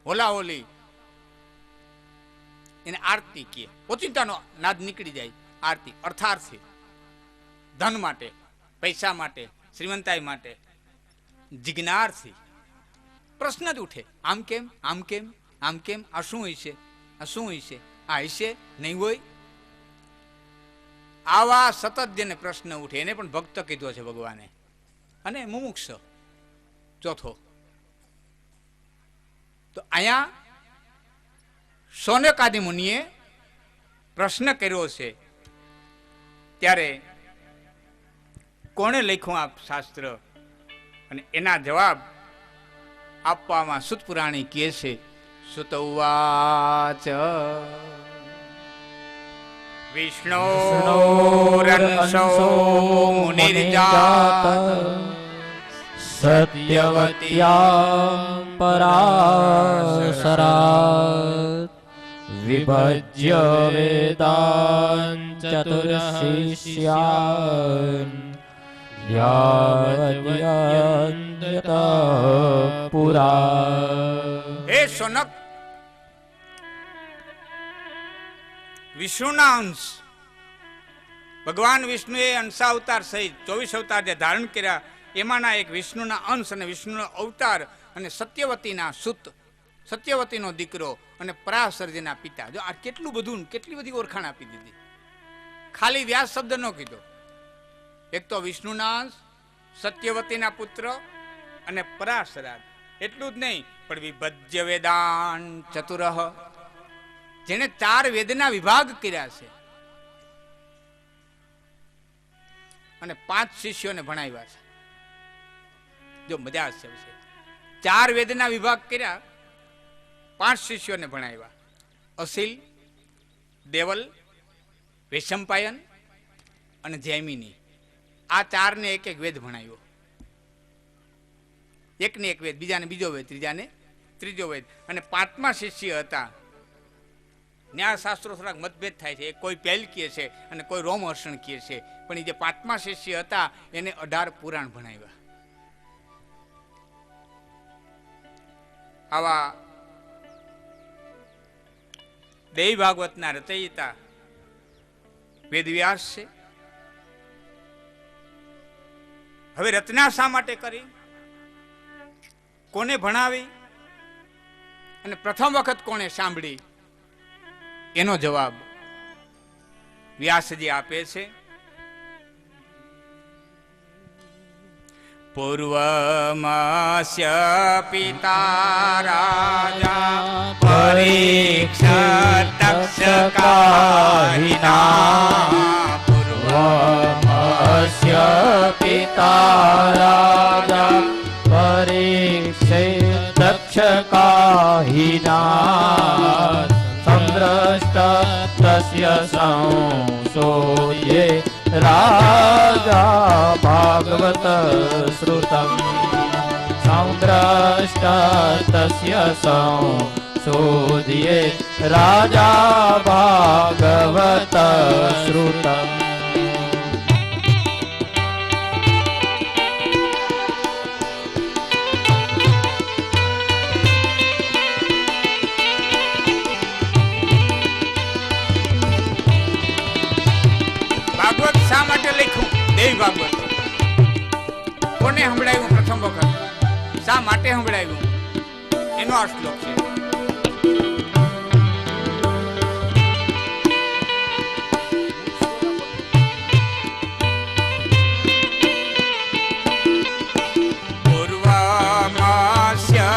હોલાહોલી, એને આરતી કહે. ઓચિંતાનો નાદ નીકળી જાય આરતી. અર્થાર્થી, ધન માટે, પૈસા માટે, શ્રીમંતાઈ માટે. જિજ્ઞાર્થી, પ્રશ્ન જ ઉઠે, આમ કેમ, આમ કેમ, આમ કેમ, આ શું હોય છે, આ શું હોય છે, આ હશે નહીં હોય. આવા સતત જેને પ્રશ્ન ઉઠે એને પણ ભક્ત કીધો છે ભગવાને. અને મુમુક્ષ ચોથો. તો અહીંયા શૌનક આદિ મુનિએ પ્રશ્ન કર્યો છે ત્યારે કોણે લખ્યું આ શાસ્ત્ર અને એના જવાબ આપવામાં સુત પુરાણી કહે છે. સુત ઉવાચ વિષ્ણોરંસો મુનિર્જાત સત્યવત્યાં પરાશરાત વિભજ્ય વેદાન ચતુર્શિષ્યાન યાવદ્યંતઃ પુરા. હે શૌનક, વિષ્ણુના અંશ ભગવાન વિષ્ણુએ અંશાવતાર સહિત 24 અવતાર જે ધારણ કર્યા એમાંના એક વિષ્ણુના અંશ અને વિષ્ણુનો અવતાર અને સત્યવતીના સુત, સત્યવતીનો દીકરો અને પરાશરજીના પિતા. જો આ કેટલું બધું, કેટલી બધી ઓળખાણ આપી દીધી. ખાલી વ્યાસ શબ્દ ન કીધો. એક તો વિષ્ણુના અંશ, સત્યવતીના પુત્ર અને પરાશરાજ. એટલું જ નહીં પણ વિભજ્ય વેદાન ચતુરઃ, જેને 4 વેદના વિભાગ કર્યા છે અને 5 શિષ્યોને ભણાવ્યા છે. જો મજા આવશે. 4 વેદના વિભાગ કર્યા, 5 શિષ્યોને ભણાવ્યા. અસીલ, દેવલ, વૈશંપાયન અને જૈમિની. આ 4ને એક એક વેદ ભણાવ્યો. એકને એક વેદ, બીજાને બીજો વેદ, ત્રીજાને ત્રીજો વેદ. અને પાંચમા શિષ્ય હતા. ન્યાયશાસ્ત્રો થોડાક મતભેદ થાય છે, કોઈ પહેલ કહે છે અને કોઈ રોમહર્ષણ કહે છે, પણ એ જે પાંચમા શિષ્ય હતા એને 18 પુરાણ ભણાવ્યા. આવા દેવી ભાગવતના રચયિતા વેદવ્યાસ છે. હવે રચના શા માટે કરી, કોને ભણાવી અને પ્રથમ વખત કોને સાંભળી, એનો જવાબ વ્યાસજી આપે છે. પૂર્વમસ્ય પિતા રાજા પરીક્ષા તક્ષકાહિના. પૂર્વમસ્ય પિતા રાજા પરીક્ષિત તક્ષકાહિના. સંદ્રષ્ટ તસ્ય સંશોધ્યે રાજા ભાગવત શ્રુતમ. સંદ્રષ્ટ તસ્ય સંશોધ્યે રાજા ભાગવત શ્રુતમ. ભાગવત શા માટે લખ્યું? દેવી ભાગવત કોને સંભળાવ્યું પ્રથમ વખત, શા માટે સંભળાવ્યું, એનો આ શ્લોક છે. પૂર્વમસ્ય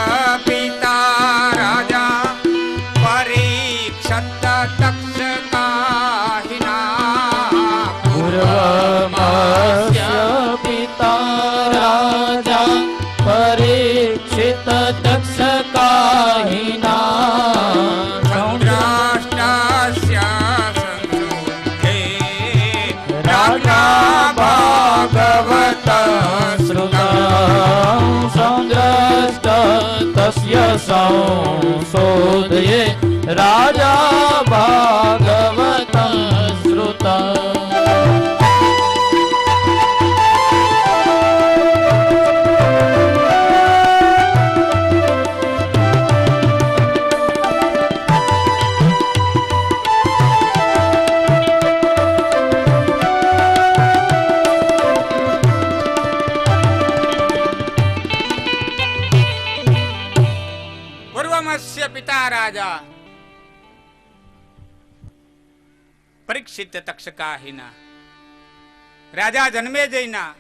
પિતા રાજા પરીક્ષત તક્ષકાહિના. પૂર્વમસ્ય પિતા રાજા પરીક્ષિત તક્ષકાહિના. સંદ્રષ્ટસ્ય સંશોધ્યે રાજા ભાગવત શ્રુતમ. સંદ્રષ્ટ તસ્ય સંશોધ્યે રાજા ભાગવત શ્રુતમ. પૂર્વમસ્ય પિતા રાજા પરીક્ષિત તક્ષકાહિના. રાજા જન્મેજયના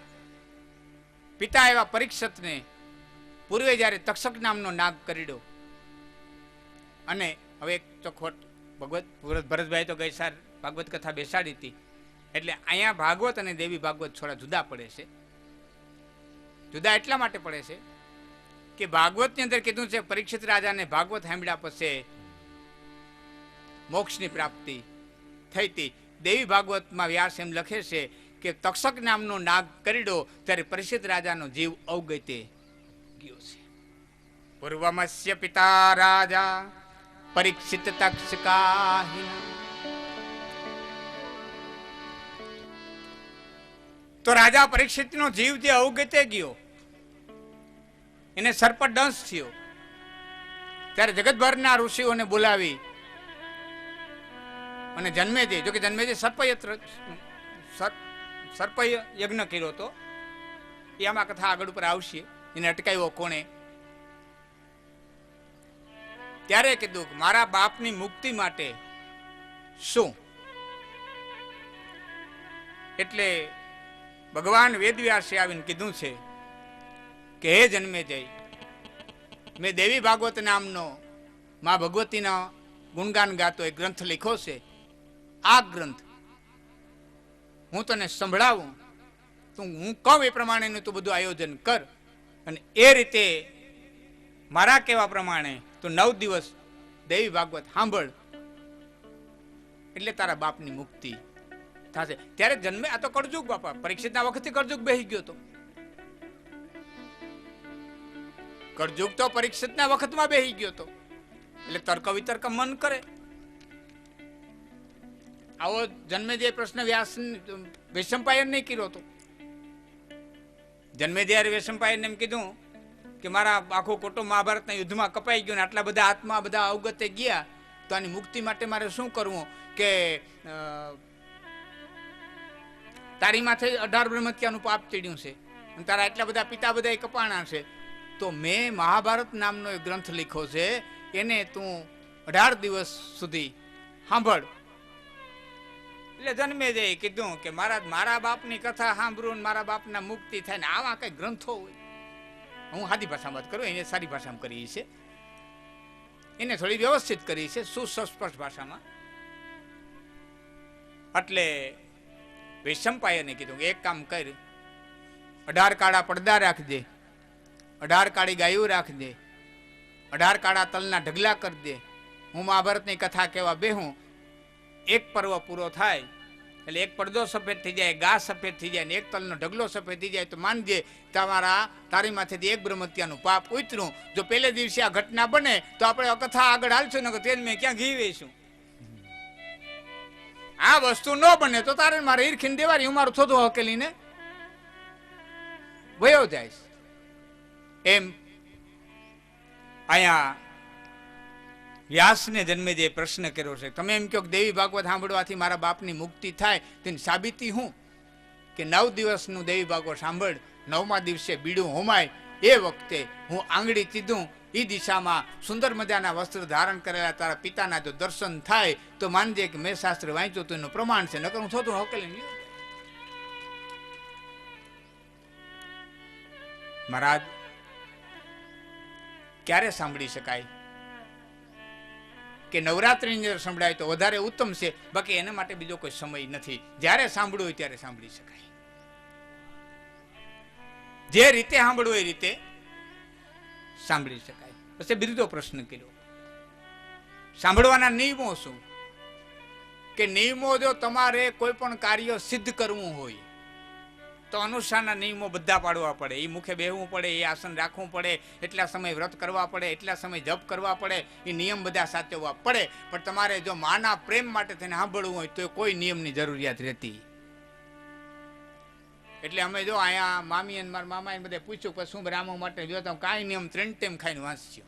પિતા એવા પરીક્ષિતને પૂર્વે જ્યારે તક્ષક નામનો નાગ કરીડો. અને હવે એક ચોખવટ, ભરતભાઈ તો ગઈ સાર ભાગવત કથા બેસાડી હતી, એટલે અહીંયા ભાગવત અને દેવી ભાગવત થોડા જુદા પડે છે. જુદા એટલા માટે પડે છે કે ભાગવતની અંદર કીધું છે પરીક્ષિત રાજાને ભાગવત સાંભળ્યા પછી મોક્ષની પ્રાપ્તિ થઈ હતી. દેવી ભાગવતમાં વ્યાસ એમ લખે છે કે તક્ષક નામનો નાગ કરીડો ત્યારે પરીક્ષિત રાજાનો જીવ અવગતે ગયો છે. પૂર્વમસ્ય પિતા રાજા પરીક્ષિત તક્ષકાહિના. તો રાજા પરીક્ષિતનો જીવ જે અવગતે ગયો, એને સર્પદંશ થયો, ત્યારે જગતભરના ઋષિઓને બોલાવી અને જન્મેજય, જો કે જન્મેજય સર્પ યજ્ઞ કર્યો હતો, એ આમાં કથા આગળ ઉપર આવશે, એને અટકાવ્યો કોણે. ત્યારે કીધું કે મારા બાપની મુક્તિ માટે શું, એટલે ભગવાન વેદવ્યાસે આવીને કીધું છે કે હે જન્મેજય, મેં દેવી ભાગવત નામનો મા ભગવતીના ગુણગાન ગાતો એક ગ્રંથ લખ્યો છે. આ ગ્રંથ હું તને સંભળાવું, તું હું કહું એ પ્રમાણેનું તું બધું આયોજન કર, અને એ રીતે મારા કહેવા પ્રમાણે તું 9 દિવસ દેવી ભાગવત સાંભળ, એટલે તારા બાપની મુક્તિ થશે. ત્યારે જન્મે, આ તો કળજુગ બાપા, પરીક્ષિતના વખતે કળજુગ બેસી ગયો હતો. કળયુગ તો પરીક્ષિતના વખતમાં બેહી ગયો તો, એટલે તર્ક વિતર્ક મન કરે. આવો જન્મેજય પ્રશ્ન વ્યાસ વૈશંપાયન નહીં કર્યો હતો. જન્મેજય વૈશંપાયન એમ કીધું કે મારા આખું કુટુંબ મહાભારતના યુદ્ધમાં કપાઈ ગયું ને આટલા બધા આત્મા બધા અવગતે ગયા, તો આની મુક્તિ માટે મારે શું કરવું? કે તારી માથે 18 બ્રહ્મત્યાનું પાપ ચડ્યું છે અને તારા એટલા બધા પિતા બધા કપાણા છે, તો મેં મહાભારત નામનો એક ગ્રંથ લખ્યો છે, એને તું 18 દિવસ સુધી સાંભળ. એટલે જન્મેજય કીધું કે મારા બાપની કથા સાંભળું મારા બાપના મુક્તિ થાય ને આવા કઈ ગ્રંથો હોય. હું સાદી ભાષામાં વાત કરું, એને સારી ભાષામાં કરી છે, એને થોડી વ્યવસ્થિત કરી છે, સુસ્પષ્ટ ભાષામાં. એટલે વૈશંપાયને કીધું કે એક કામ કર, 18 કાળા પડદા રાખજે, 18 કાળી ગાયો રાખજે, 18 કાળા તલના ઢગલા કરી દે. હું મહાભારતની કથા કહેવા બેહું, એક પર્વ પૂરો થાય એટલે એક પડદો સફેદ થઈ જાય, ઘા સફેદ થઈ જાય ને એક તલનો ઢગલો સફેદ થઈ જાય, તો માનજે તારી માથેથી એક બ્રહ્મત્યાનું પાપ ઉતર્યું. જો પહેલે દિવસે આ ઘટના બને તો આપણે કથા આગળ હાલશું ને તેલ મેં ક્યાં ઘી વેચશું. આ વસ્તુ ન બને તો તારે મારે ઈરખીને દેવાની, હું મારું થોડું હકેલીને વયો જાય. એમ અહીંયા વ્યાસને જન્મે જે પ્રશ્ન કર્યો છે, તમે એમ કહો કે દેવી ભાગવત સાંભળવાથી મારા બાપની મુક્તિ થાય, તેની સાબિતી હું? કે 9 દિવસનું દેવી ભાગવત સાંભળ, 9મા દિવસે બીડું હોમાય, એ વખતે હું આંગળી ચીધું એ દિશામાં સુંદર મજાના વસ્ત્ર ધારણ કરેલા તારા પિતાના જો દર્શન થાય તો માનજે કે મેં શાસ્ત્ર વાંચ્યું તો એનું પ્રમાણ છે, નકર હું થોડું હકેલી. મહારાજ ક્યારે સાંભળી શકાય? કે નવરાત્રિની અંદર સંભળાય તો વધારે ઉત્તમ છે, બાકી એના માટે બીજો કોઈ સમય નથી. જ્યારે સાંભળવું હોય ત્યારે સાંભળી શકાય, જે રીતે સાંભળવું એ રીતે સાંભળી શકાય. પછી બીજો પ્રશ્ન કર્યો, સાંભળવાના નિયમો શું? કે નિયમો જો તમારે કોઈ પણ કાર્ય સિદ્ધ કરવું હોય તો અનુષ્ઠાનના નિયમો બધા પાડવા પડે. એ મુખે બેહવું પડે, એ આસન રાખવું પડે, એટલા સમય વ્રત કરવા પડે, એટલા સમય જપ કરવા પડે, એ નિયમ બધા સાચવવા પડે. પણ તમારે જો માના પ્રેમ માટે તેને સાંભળવું હોય તો કોઈ નિયમની જરૂરિયાત રહેતી. એટલે અમે જો અહીંયા મામી અને મારા મામાએ બધે પૂછ્યું પછી શું રામો માટે જોતા કાંઈ નિયમ 3 ટાઈમ ખાઈને વાંચ્યો.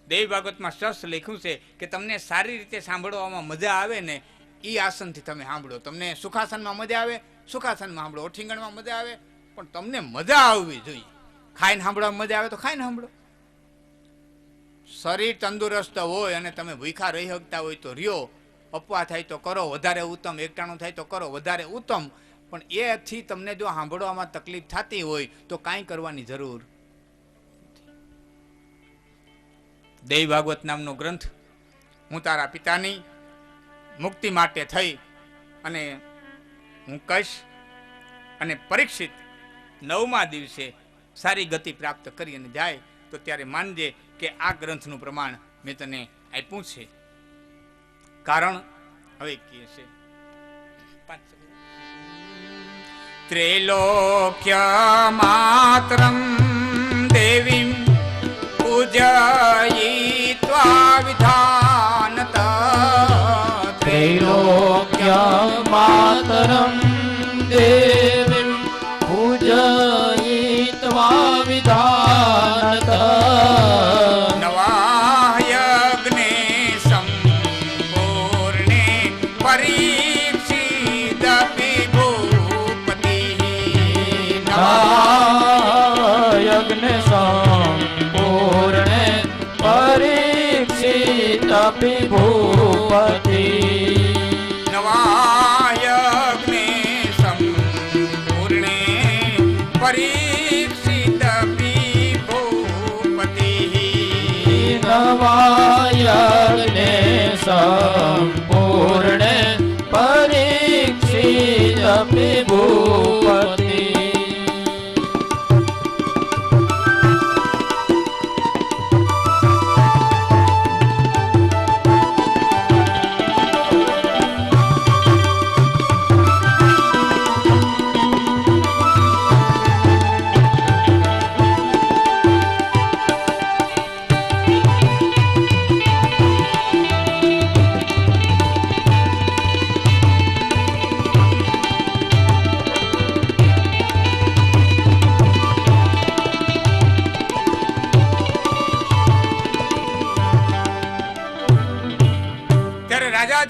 દેવી ભાગવતમાં સરસ લખ્યું છે કે તમને સારી રીતે સાંભળવામાં મજા આવે ને એ આસનથી તમે સાંભળો. તમને સુખાસનમાં મજા આવે, સુખાસનમાં સાંભળો. ઓઠીંગણમાં મજા આવે, પણ તમને મજા આવવી જોઈએ. ખાઈને સાંભળવામાં મજા આવે તો ખાઈને સાંભળો. શરીર તંદુરસ્ત હોય અને તમે ભૂખા રહી શકતા હોય તો રહ્યો, અપવા થાય તો કરો, વધારે ઉત્તમ, એકટાણું થાય તો કરો, વધારે ઉત્તમ. પણ એથી તમને જો સાંભળવામાં તકલીફ થતી હોય તો કાંઈ કરવાની જરૂર. દેવી ભાગવત નામનો ગ્રંથ હું તારા પિતાની મુક્તિ માટે થઈ અને હું કહીશ, અને પરીક્ષિત 9મા દિવસે સારી ગતિ પ્રાપ્ત કરી અને જાય તો ત્યારે માનજે કે આ ગ્રંથનું પ્રમાણ મેં તને આપ્યું છે. કારણ હવે કહે છે ત્રૈલોક્ય માત્રમ દેવીમ પૂજયિત્વા વિધાનત. ત્રૈલોક્ય માતરમ દેવીમ પૂજયિત્વા વિધાનત. નવાયગ્ને સંપૂર્ણે પરીક્ષિદપી ભૂપતિ. યજ્ઞ સંપૂર્ણે પરીક્ષિતપી ભૂપતિ. નવાયગ્ને સંપૂર્ણે પરીક્ષિદપી ભૂપતિ. નવાયજ્ઞે સંપૂર્ણે પરીક્ષિતપી ભૂપતિ.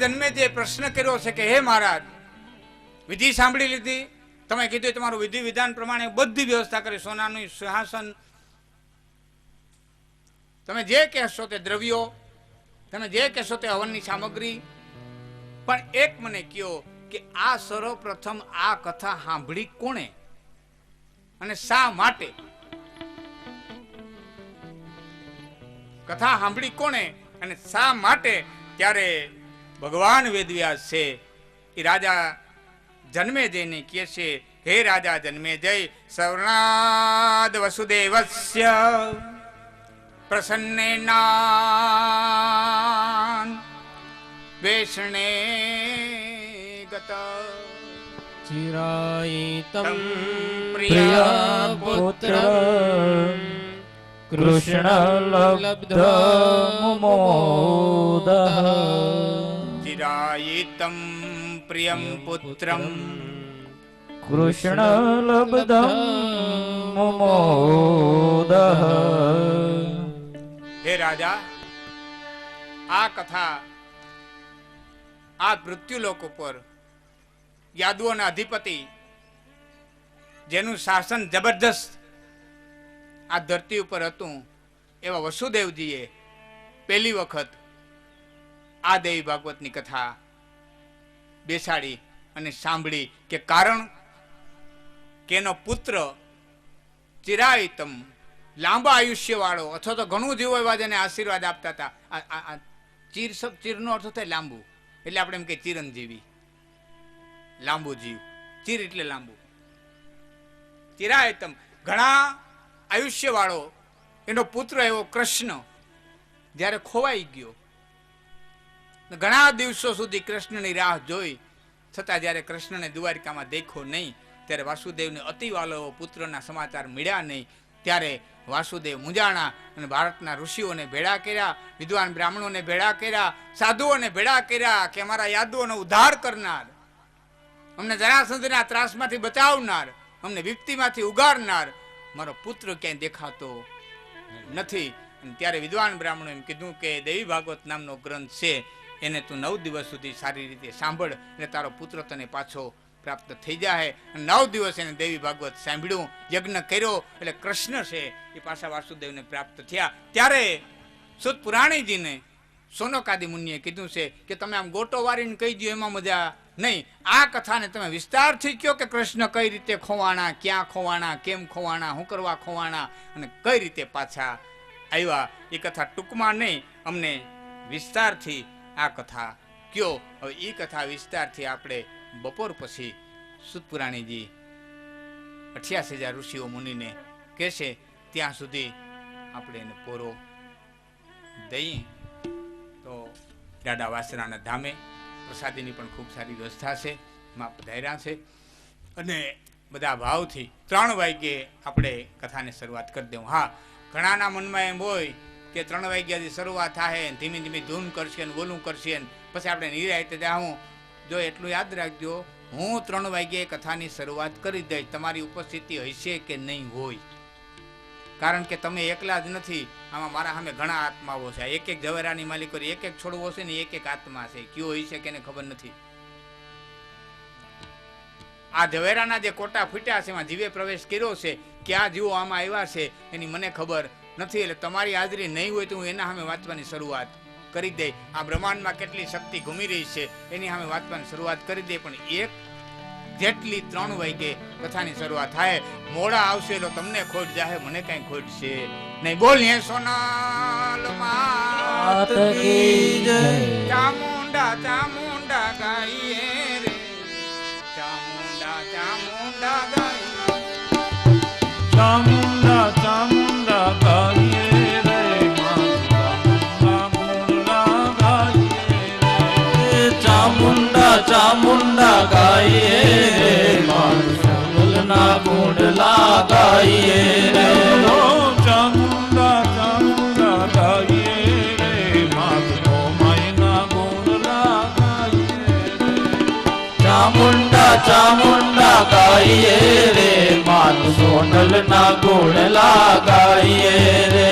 જન્મે જે પ્રશ્ન કર્યો છે કે હે મહારાજ, વિધિ સાંભળી લીધી, તમે કીધું તમારું વિધિ વિધાન પ્રમાણે બધી વ્યવસ્થા કરી, સોનાનું સિંહાસન, તમે જે કહેશો તે દ્રવ્યો, તમે જે કહેશો તે હવનની સામગ્રી, પણ એક મને કહો કે આ સર્વપ્રથમ આ કથા સાંભળી કોણે અને શા માટે? કથા સાંભળી કોણે અને શા માટે? ત્યારે ભગવાન વેદવ્યાસ છે એ રાજા જન્મેજયને કહે છે, હે રાજા જન્મેજય, સવર્ણાદ વસુદેવસ્ય પ્રસન્નેનાન વેષણે ગત ચિરાયિતમ પ્રિયા પુત્ર કૃષ્ણ લબ્ધ ચિરાયિતમ પ્રિયમ પુત્રમ કૃષ્ણ લબ્ધ મુમોદ. હે રાજા, આ કથા આ મૃત્યુલોક ઉપર યાદવોના અધિપતિ જેનું શાસન જબરદસ્ત આ ધરતી ઉપર હતું એવા વસુદેવજીએ પહેલી વખત આ દેવી ભાગવતની કથા બેસાડી અને સાંભળી કે કારણ કે એનો પુત્ર ચિરાયિતમ લાંબા આયુષ્ય વાળો અથવા તો ઘણું જીવો એવા જેને આશીર્વાદ આપતા હતા. ચીરનો અર્થ થાય લાંબુ, એટલે આપણે એમ કે ચિરંજીવી, લાંબુ જીવ. ચીર એટલે લાંબુ. ચિરાયતમ ઘણા આયુષ્ય વાળો એનો પુત્ર એવો કૃષ્ણ જ્યારે ખોવાઈ ગયો, ઘણા દિવસો સુધી કૃષ્ણની રાહ જોઈ છતાં જ્યારે કૃષ્ણને દ્વારિકામાં દેખો નહીં, ત્યારે વાસુદેવને અતિ વાલો પુત્રના સમાચાર મળ્યા નહીં. ત્યારે વાસુદેવ મૂંઝાણા અને ભારતના ઋષિઓને ભેળા કર્યા, વિદ્વાન બ્રાહ્મણોને ભેળા કર્યા, સાધુઓને ભેળા કર્યા કે અમારા યાદવોનો ઉદ્ધાર કરનાર, અમને જરાસંધના ત્રાસમાંથી બચાવનાર, અમને વિપત્તિમાંથી ઉગારનાર મારો પુત્ર ક્યાંય દેખાતો નથી. અને ત્યારે વિદ્વાન બ્રાહ્મણો એમ કીધું કે દેવી ભાગવત નામનો ગ્રંથ છે, એને તું 9 દિવસ સુધી સારી રીતે સાંભળ એટલે તારો પુત્ર તને પાછો પ્રાપ્ત થઈ જાય. 9 દિવસ એને દેવી ભાગવત સાંભળ્યું, યજ્ઞ કર્યો એટલે કૃષ્ણ છે એ પાછા વાસુદેવને પ્રાપ્ત થયા. ત્યારે સુત પુરાણીજીને સોનકાદી મુનિએ કીધું છે કે તમે આમ ગોટો વારીને કહી દો એમાં મજા નહીં, આ કથાને તમે વિસ્તારથી કહો કે કૃષ્ણ કઈ રીતે ખોવાણા, ક્યાં ખોવાણા, કેમ ખોવાણા, શું કરવા ખોવાણા અને કઈ રીતે પાછા આવ્યા. એ કથા ટૂંકમાં નહીં, અમને વિસ્તારથી આ કથા કયો. હવે એ કથા વિસ્તારથી આપણે બપોર પછી સુત પુરાણીજી 88,000 ઋષિઓ મુનિને કહેશે, ત્યાં સુધી આપણે એને પોરો દઈએ. તો દાદા વાસરાના ધામે પ્રસાદીની પણ ખૂબ સારી વ્યવસ્થા છે, એમાં પધાર્યા છે અને બધા ભાવથી 3 વાગ્યે આપણે કથાને શરૂઆત કરી દઉં. હા, ઘણાના મનમાં એમ હોય કે 3 વાગ્યાથી શરૂઆત થાય, ધીમે ધીમે ધૂન કરશે ને બોલું કરશે ને પછી આપણે નિરાયતે જાઉં. જો એટલું યાદ રાખજો, હું 3 વાગ્યે કથાની શરૂઆત કરી દઈશ, તમારી ઉપસ્થિતિ હશે કે નહીં હોય, કારણ કે તમે એકલા જ નથી, આમાં મારા સામે ઘણા આત્માઓ છે. એક એક ઝવેરાની માલિકો એક એક છોડવો છે ને એક એક આત્મા છે, કયો હોય છે કે એને ખબર નથી. આ ઝવેરાના જે કોટા ફૂટ્યા છે એમાં જીવે પ્રવેશ કર્યો છે, ક્યાં જીવો આમાં આવ્યા છે એની મને ખબર નથી. એટલે તમારી હાજરી નહીં હોય તો હું એના સામે વાંચવાની શરૂઆત કરી દે. આ બ્રહ્માંડમાં કેટલી શક્તિ ઘૂમી રહી છે એની સામે વાંચવાની શરૂઆત કરી દે. પણ એક જેટલી 3 વાગે કથાની શરૂઆત થાય, મોડા આવશે એટલે તમને ખોટ જાય, મને કઈ ખોટ છે નહીં. બોલીએ સોનાલ માત કી જય, ચામુંડા ચામુંડા ગાઈએ રે, ચામુંડા ચામુંડા ગાઈએ, ચામુંડા ચામુંડા ગાઈએ રે, ચામુંડા ચામુંડા ગાઈએ રે, સોનલના ગુણ લાગાઈએ રે. ચામુંડા ચામુંડા ગાઈએ રે, માધવો માયના ગુણ લાગાઈએ રે. ચામુંડા ચામુંડા ગાઈએ રે, માત સોનલના ગુણ લાગાઈએ રે.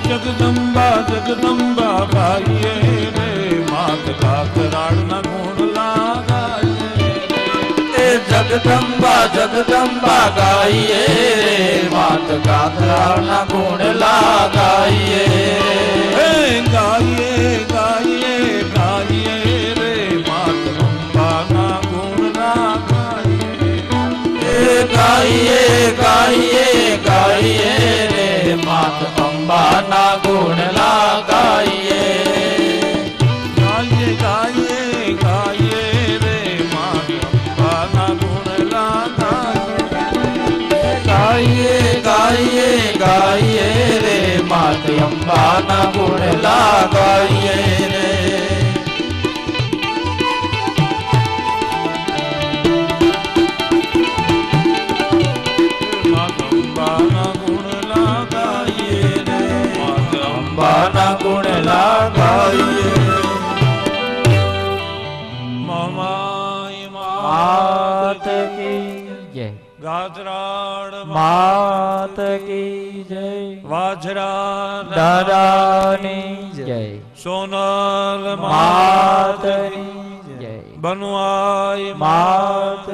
જગદંબા જગદંબા ગાઈએ રે, માત કાકરાળના ગુણ લાગાઈએ એ જગદંબા જગદંબા ગાઈએ રે માત કાકરાળના ગુણ લાગાઈએ હે ગાઈએ ગાઈએ ગાઈએ રે માત અંબાના ગુણ લાગાઈએ એ ગાઈએ ગાઈએ ગાઈએ રે માત અંબાના ગુણ લાગાઈએ ગાઈએ ગાઈએ ગાઈએ રે માત અંબાના ગુણ લાગાઈએ ગાઈએ ગાઈએ ગાઈએ રે માત અંબાના ગુણ લાગાઈએ રે માત અંબાના ગુણ લાગાઈએ રે માત અંબાના ગુણ લાગાઈએ મમાય માત કી જય ગાજરાળ માત કી જય વાજરા દાદાની જય સોનલ માતની જય બનવાય માત